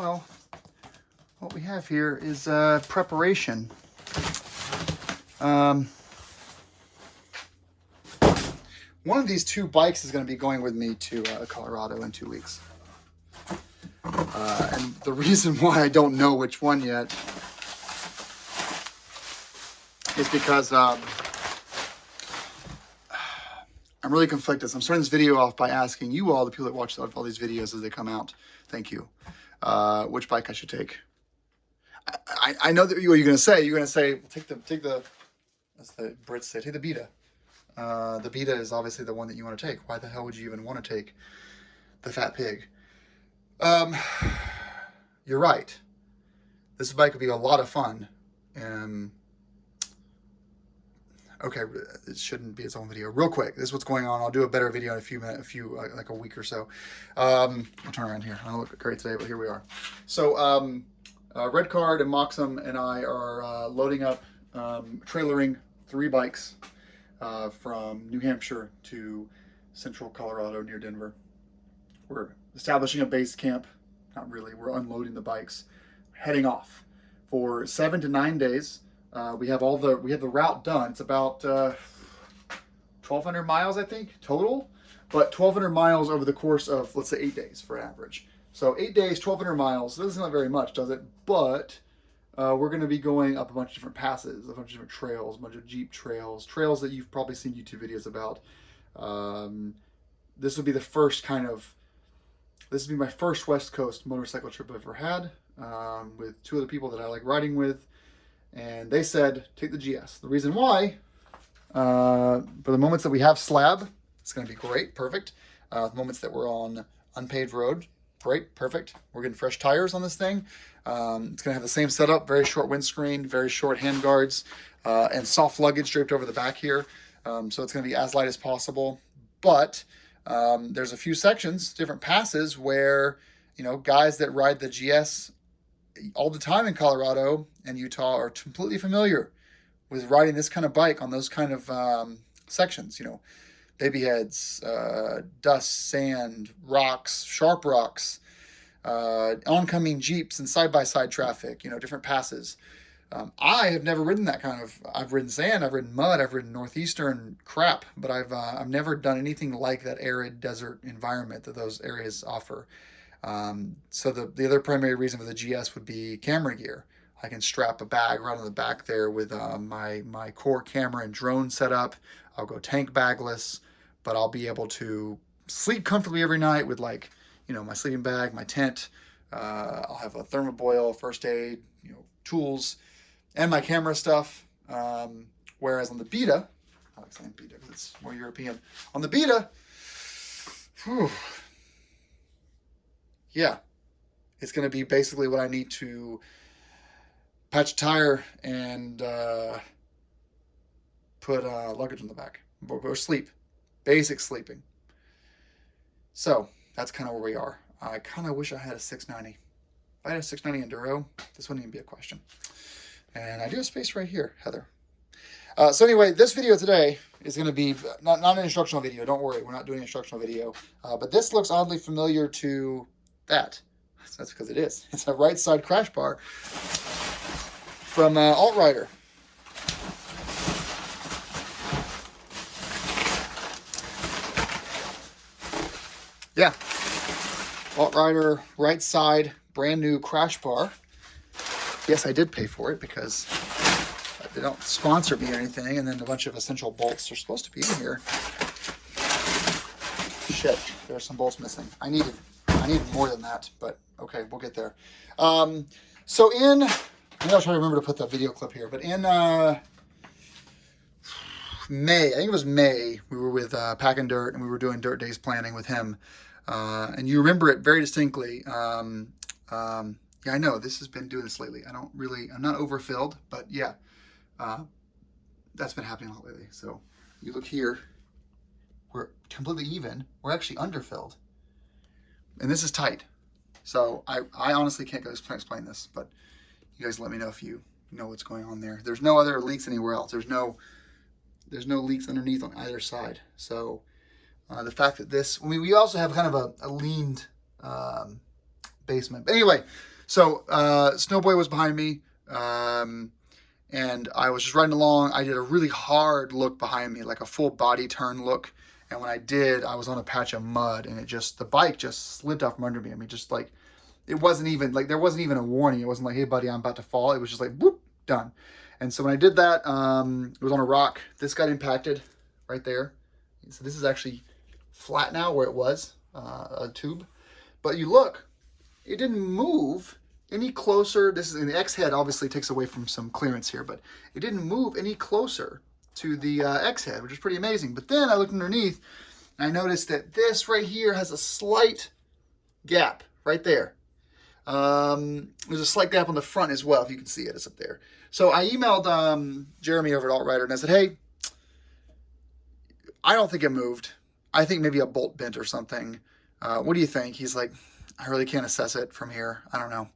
Well, what we have here is preparation. One of these two bikes is going to be going with me to Colorado in 2 weeks. And the reason why I don't know which one yet is because I'm really conflicted. So I'm starting this video off by asking you all, the people that watch all these videos as they come out, thank you, which bike I should take. I know that what you're going to say. You're going to say, take the, as the Brits say, take the Beta. The Beta is obviously the one that you want to take. Why the hell would you even want to take the Fat Pig? You're right. This bike would be a lot of fun. Okay, it shouldn't be its own video. Real quick, this is what's going on. I'll do a better video in a few minutes, like a week or so. I'll turn around here. I don't look great today, but here we are. So, Red Card and Moxum and I are loading up, trailering 3 bikes from New Hampshire to central Colorado near Denver. We're establishing a base camp. Not really. We're unloading the bikes, heading off for 7 to 9 days. We have the route done. It's about 1,200 miles, I think, total, but 1,200 miles over the course of, let's say, 8 days for average. So 8 days, 1,200 miles. This is not very much, does it? But we're going to be going up a bunch of different passes, a bunch of different trails, a bunch of Jeep trails that you've probably seen YouTube videos about. This would be the first this would be my first West Coast motorcycle trip I've ever had, with 2 other people that I like riding with. And they said, take the GS. The reason why, for the moments that we have slab, it's going to be great, perfect. The moments that we're on unpaved road, great, perfect. We're getting fresh tires on this thing. It's going to have the same setup, very short windscreen, very short handguards, and soft luggage draped over the back here. So it's going to be as light as possible. But there's a few sections, different passes where, guys that ride the GS all the time in Colorado and Utah are completely familiar with riding this kind of bike on those kind of sections, baby heads, dust, sand, rocks, sharp rocks, oncoming Jeeps and side-by-side traffic, different passes. I have never ridden that I've ridden sand, I've ridden mud, I've ridden northeastern crap, but I've never done anything like that arid desert environment that those areas offer. So the other primary reason for the GS would be camera gear. I can strap a bag right on the back there with my core camera and drone setup. I'll go tank bagless, but I'll be able to sleep comfortably every night with my sleeping bag, my tent. I'll have a thermoboil, first aid, tools, and my camera stuff. Whereas on the Beta, I like saying Beta because it's more European. On the Beta, yeah, it's going to be basically what I need to patch a tire and put luggage in the back or sleep, basic sleeping. So that's kind of where we are. I kind of wish I had a 690. If I had a 690 Enduro, this wouldn't even be a question. And I do have space right here, Heather. So anyway, this video today is going to be not an instructional video. Don't worry, we're not doing an instructional video. But this looks oddly familiar to that. That's because it is. It's a right side crash bar from Alt-Rider. Yeah. Alt-Rider right side brand new crash bar. Yes, I did pay for it because they don't sponsor me or anything. And then a bunch of essential bolts are supposed to be in here. Shit, there are some bolts missing. I needed more than that, but okay, we'll get there. Maybe I'll try to remember to put that video clip here, but in May, I think it was May, we were with Pack and Dirt, and we were doing Dirt Days planning with him. And you remember it very distinctly. Yeah, I know this has been doing this lately. I'm not overfilled, but yeah, that's been happening a lot lately. So you look here, we're completely even. We're actually underfilled. And this is tight. So I honestly can't explain this, but you guys let me know if you know what's going on there. There's no other leaks anywhere else. There's no leaks underneath on either side. So the fact that we also have kind of a leaned basement. But anyway, So Snowboy was behind me, and I was just riding along. I did a really hard look behind me, like a full body turn look. And when I did, I was on a patch of mud, and the bike just slipped out from under me. I mean, just like, it wasn't even, like, there wasn't even a warning. It wasn't like, hey, buddy, I'm about to fall. It was just like, whoop, done. And so when I did that, it was on a rock. This got impacted right there. So this is actually flat now where it was, a tube. But you look, it didn't move any closer. This is in the X head, obviously takes away from some clearance here, but it didn't move any closer to the X head, which is pretty amazing. But then I looked underneath and I noticed that this right here has a slight gap right there. There's a slight gap on the front as well, if you can see it. It's up there. So I emailed Jeremy over at Altrider and I said, hey, I don't think it moved. I think maybe a bolt bent or something. What do you think? He's like, I really can't assess it from here. I don't know.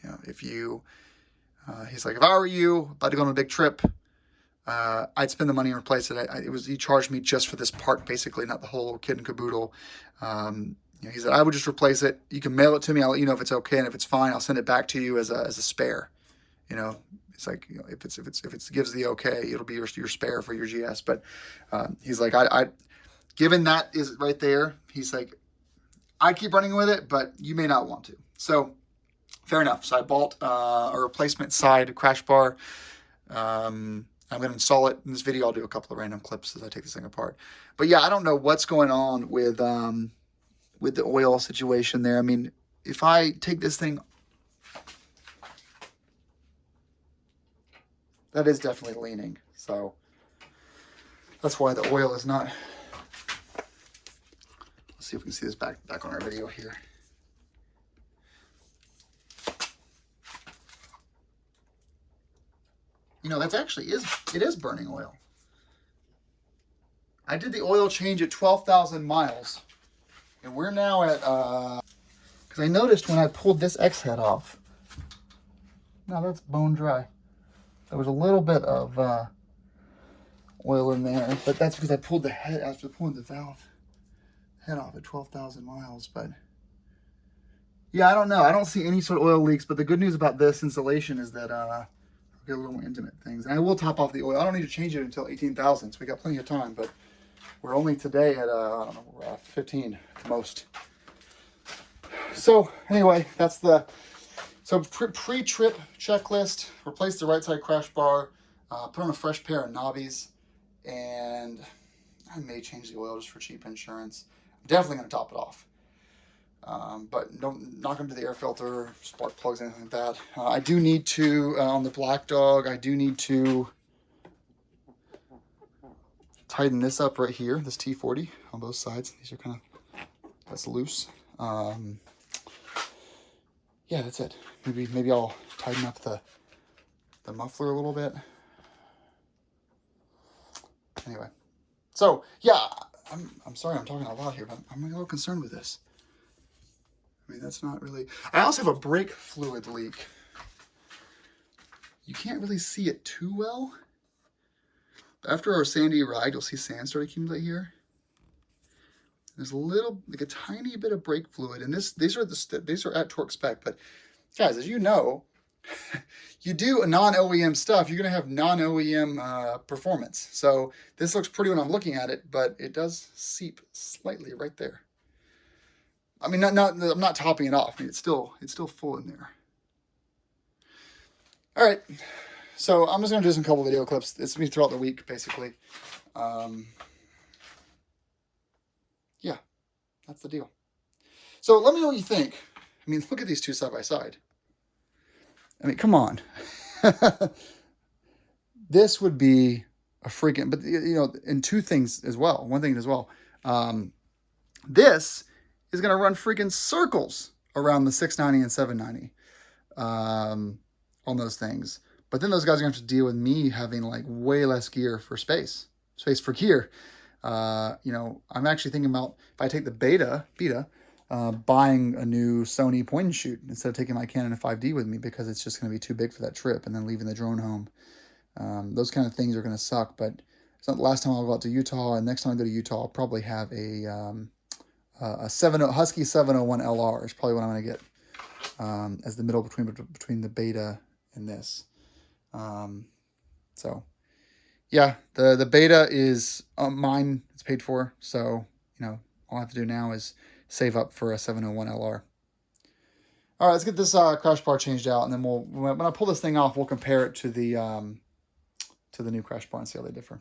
You know, if you, he's like, if I were you, about to go on a big trip, I'd spend the money and replace it. He charged me just for this part, basically, not the whole kit and caboodle. You know, he said, I would just replace it. You can mail it to me. I'll let you know if it's okay. And if it's fine, I'll send it back to you as a spare. You know, it's like, you know, if it gives the okay, it'll be your spare for your GS. But, he's like, given that is right there, he's like, I'd keep running with it, but you may not want to. So fair enough. So I bought a replacement side crash bar. I'm going to install it in this video. I'll do a couple of random clips as I take this thing apart. But yeah, I don't know what's going on with the oil situation there. I mean, if I take this thing, that is definitely leaning. So that's why the oil is not. Let's see if we can see this back on our video here. You know, that's actually it is burning oil. I did the oil change at 12,000 miles. And we're now at, because I noticed when I pulled this X head off, now that's bone dry. There was a little bit of oil in there, but that's because I pulled the head, after pulling the valve head off at 12,000 miles. But yeah, I don't know. I don't see any sort of oil leaks, but the good news about this installation is that I'll get a little more intimate things. And I will top off the oil. I don't need to change it until 18,000, so we got plenty of time, but we're only today at, I don't know, we're at 15 at most. So anyway, that's the, so pre-trip checklist, replace the right side crash bar, put on a fresh pair of knobbies, and I may change the oil just for cheap insurance. I'm definitely going to top it off. But don't knock into the air filter, spark plugs, anything like that. I do need to, on the Black Dog, I do need to tighten this up right here, this T40 on both sides. These are kind of, that's loose. Yeah, that's it. Maybe I'll tighten up the muffler a little bit. Anyway, so yeah, I'm sorry I'm talking a lot here, but I'm a little concerned with this. I mean, that's not really. I also have a brake fluid leak. You can't really see it too well. After our sandy ride, you'll see sand start to accumulate here. There's a little, like a tiny bit of brake fluid, and these are at torque spec. But guys, as you know, you do a non-OEM stuff, you're gonna have non-OEM performance. So this looks pretty when I'm looking at it, but it does seep slightly right there. I mean, I'm not topping it off. I mean, it's still full in there. All right. So I'm just going to do some couple video clips. It's me throughout the week, basically. Yeah, that's the deal. So let me know what you think. I mean, look at these two side by side. I mean, come on. This would be a freaking, but you know, and two things as well. One thing as well. This is going to run freaking circles around the 690 and 790 on those things. But then those guys are going to have to deal with me having like way less gear for space for gear. You know, I'm actually thinking about, if I take the Beta, buying a new Sony point and shoot instead of taking my Canon 5D with me, because it's just going to be too big for that trip and then leaving the drone home. Those kind of things are going to suck, but it's not the last time I'll go out to Utah, and next time I go to Utah, I'll probably have a Husky 701 LR is probably what I'm going to get. as the middle between the Beta and this. So yeah, the Beta is mine. It's paid for. So, all I have to do now is save up for a 701 LR. All right, let's get this crash bar changed out, and then when I pull this thing off, we'll compare it to the new crash bar and see how they differ.